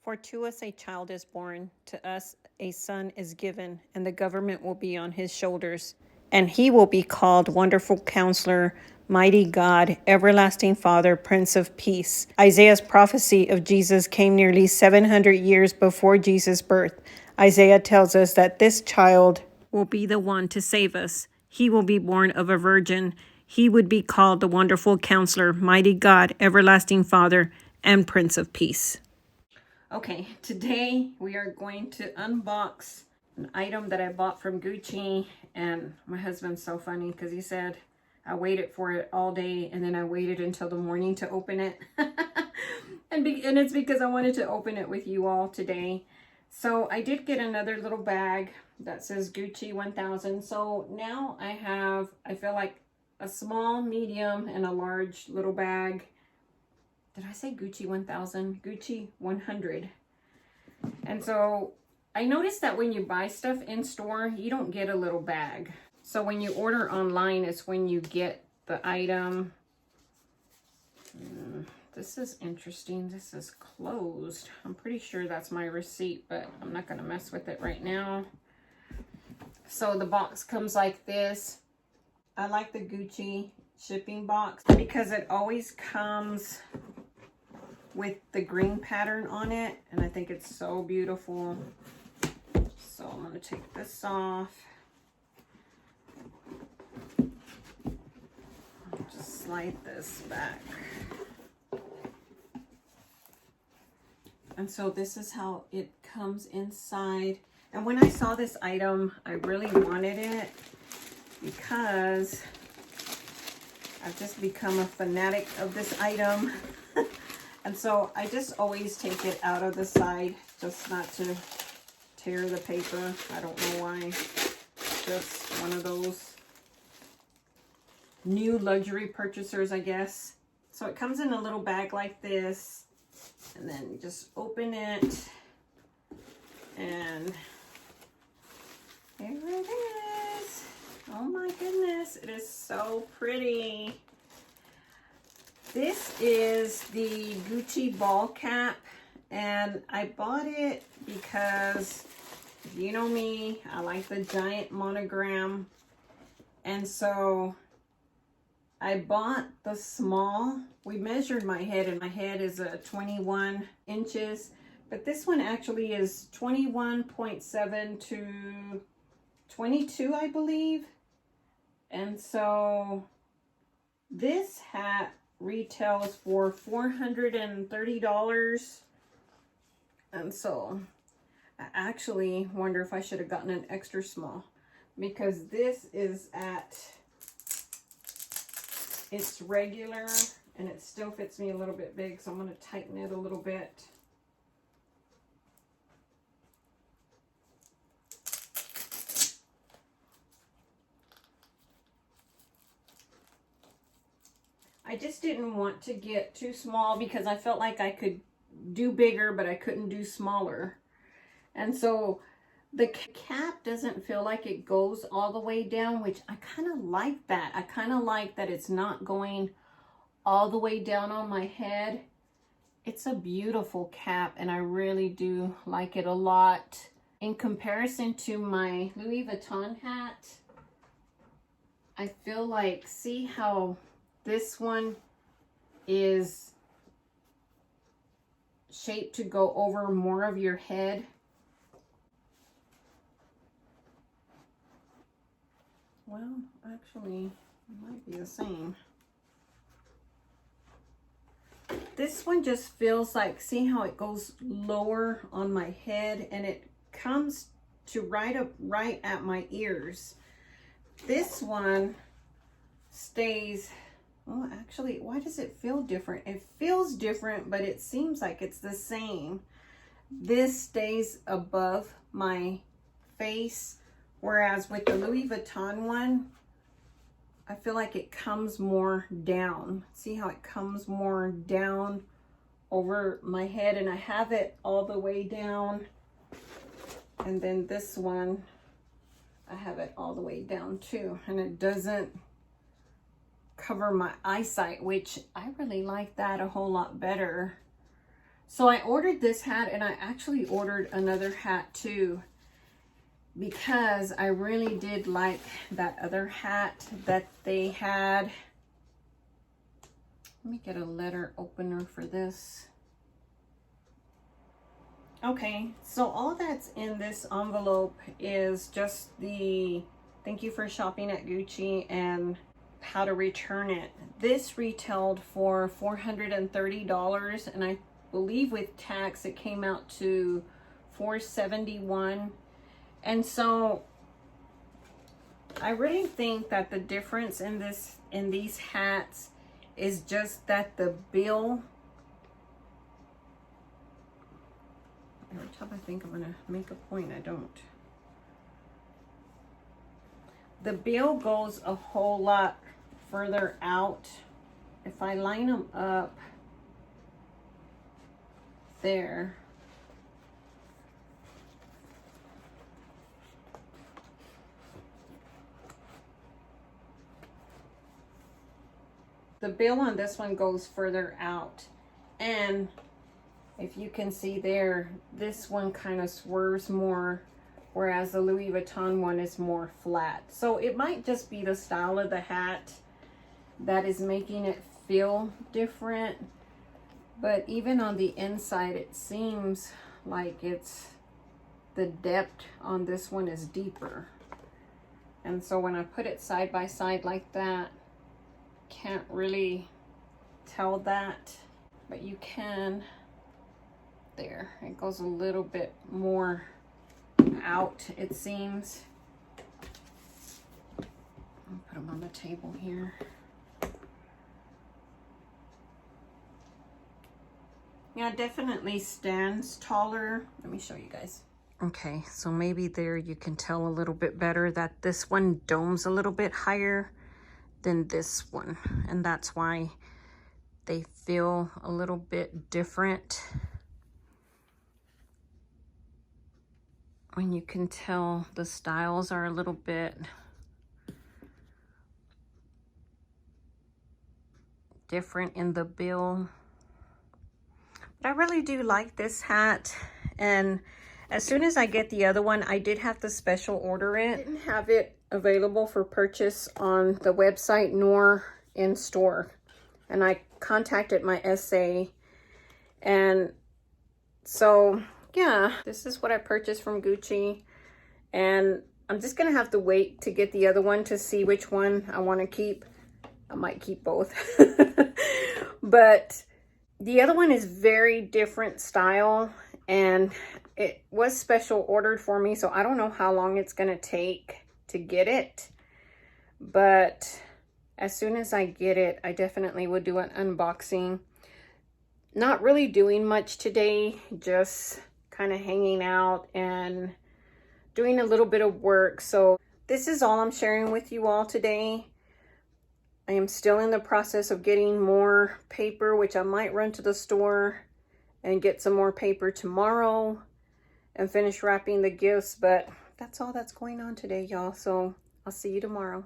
For to us a child is born, to us a son is given, and the government will be on his shoulders. And he will be called Wonderful Counselor, Mighty God, Everlasting Father, Prince of Peace. Isaiah's prophecy of Jesus came nearly 700 years before Jesus' birth. Isaiah tells us that this child will be the one to save us. He will be born of a virgin. He would be called the Wonderful Counselor, Mighty God, Everlasting Father, and Prince of Peace. Okay, today we are going to unbox an item that I bought from Gucci, and my husband's so funny because he said I waited for it all day and then I waited until the morning to open it. and it's because I wanted to open it with you all today. So I did get another little bag that says Gucci 1000. So now I feel like a small, medium, and a large little bag. Did I say Gucci 1000? Gucci 100. And so I noticed that when you buy stuff in store, you don't get a little bag. So when you order online, it's when you get the item. This is interesting. This is closed. I'm pretty sure that's my receipt, but I'm not going to mess with it right now. So the box comes like this. I like the Gucci shipping box because it always comes with the green pattern on it, and I think it's so beautiful. So I'm going to take this off. Just slide this back. And so this is how it comes inside. And when I saw this item, I really wanted it because I've just become a fanatic of this item. And so I just always take it out of the side, just not to tear the paper. I don't know why. Just one of those new luxury purchasers, I guess. So it comes in a little bag like this. And then you just open it. And here it is. Oh my goodness. It is so pretty. This is the Gucci ball cap, and I bought it because, you know me, I like the giant monogram, and so I bought the small. We measured my head, and my head is 21 inches, but this one actually is 21.7 to 22, I believe, and so this hat retails for $430, and so I actually wonder if I should have gotten an extra small, because this is at its regular and it still fits me a little bit big, so I'm going to tighten it a little bit. I just didn't want to get too small because I felt like I could do bigger, but I couldn't do smaller. And so the cap doesn't feel like it goes all the way down, which I kind of like that. I kind of like that it's not going all the way down on my head. It's a beautiful cap, and I really do like it a lot. In comparison to my Louis Vuitton hat, I feel like, see how this one is shaped to go over more of your head. Well, actually, it might be the same. This one just feels like, see how it goes lower on my head, and it comes to right at my ears. This one stays. Oh, actually, why does it feel different? It feels different, but it seems like it's the same. This stays above my face, whereas with the Louis Vuitton one, I feel like it comes more down. See how it comes more down over my head, and I have it all the way down. And then this one, I have it all the way down too, and it doesn't cover my eyesight, which I really like that a whole lot better. So I ordered this hat, and I actually ordered another hat too, because I really did like that other hat that they had. Let me get a letter opener for this. Okay, so all that's in this envelope is just the thank you for shopping at Gucci and how to return it. This retailed for $430, and I believe with tax it came out to $471. And so I really think that the difference in these hats is just that the bill, every time I think I'm gonna make a point, I don't. The bill goes a whole lot further out. If I line them up there, the bill on this one goes further out, and if you can see there, this one kind of swerves more, whereas the Louis Vuitton one is more flat. So it might just be the style of the hat that is making it feel different, but even on the inside it seems like it's, the depth on this one is deeper. And so when I put it side by side like that, can't really tell that, but you can. There, it goes a little bit more out, it seems. I'll put them on the table here. Yeah, it definitely stands taller. Let me show you guys. Okay, so maybe there you can tell a little bit better that this one domes a little bit higher than this one, and that's why they feel a little bit different. When you can tell the styles are a little bit different in the bill. But I really do like this hat, and as soon as I get the other one, I did have to special order it. I didn't have it available for purchase on the website nor in store, and I contacted my SA, and so yeah, this is what I purchased from Gucci, and I'm just gonna have to wait to get the other one to see which one I want to keep. I might keep both. But the other one is very different style, and it was special ordered for me, so I don't know how long it's gonna take to get it, but as soon as I get it, I definitely will do an unboxing. Not really doing much today, just kind of hanging out and doing a little bit of work. So this is all I'm sharing with you all today. I am still in the process of getting more paper, which I might run to the store and get some more paper tomorrow and finish wrapping the gifts, but that's all that's going on today, y'all. So I'll see you tomorrow.